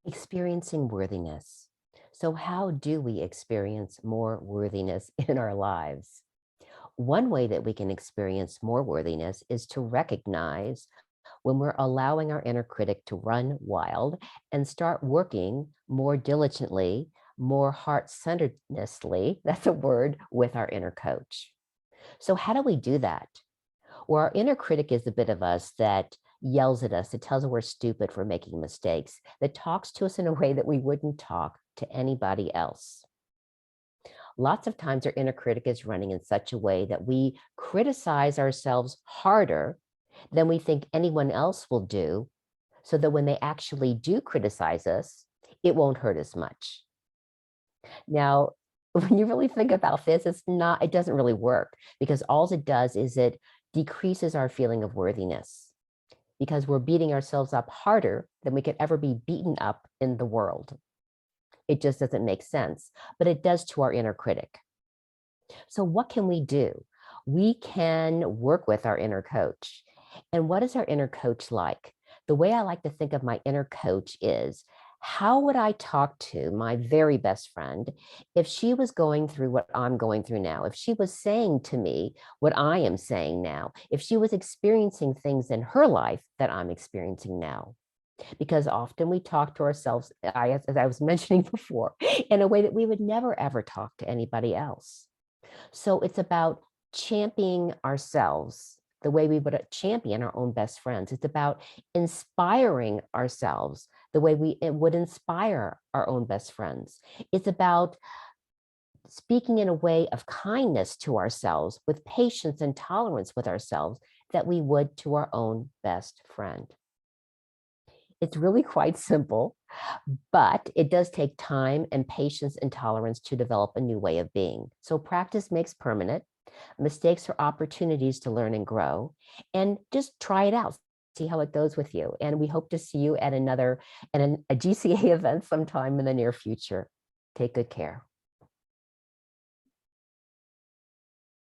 Experiencing worthiness. So, how do we experience more worthiness in our lives? One way that we can experience more worthiness is to recognize when we're allowing our inner critic to run wild and start working more diligently, more heart centerednessly, that's a word, with our inner coach. So, how do we do that? Well, our inner critic is the bit of us that yells at us, that tells us we're stupid for making mistakes, that talks to us in a way that we wouldn't talk to anybody else. Lots of times our inner critic is running in such a way that we criticize ourselves harder than we think anyone else will do, so that when they actually do criticize us, it won't hurt as much. Now, when you really think about this, it doesn't really work, because all it does is it decreases our feeling of worthiness, because we're beating ourselves up harder than we could ever be beaten up in the world. It just doesn't make sense, but it does to our inner critic. So what can we do? We can work with our inner coach. And what is our inner coach like? The way I like to think of my inner coach is, how would I talk to my very best friend if she was going through what I'm going through now? If she was saying to me what I am saying now, if she was experiencing things in her life that I'm experiencing now? Because often we talk to ourselves, as I was mentioning before, in a way that we would never ever talk to anybody else. So it's about championing ourselves the way we would champion our own best friends. It's about inspiring ourselves the way it would inspire our own best friends. It's about speaking in a way of kindness to ourselves, with patience and tolerance with ourselves, that we would to our own best friend. It's really quite simple, but it does take time and patience and tolerance to develop a new way of being. So practice makes permanent. Mistakes are opportunities to learn and grow, and just try it out. See how it goes with you. And we hope to see you at a GCA event sometime in the near future. Take good care.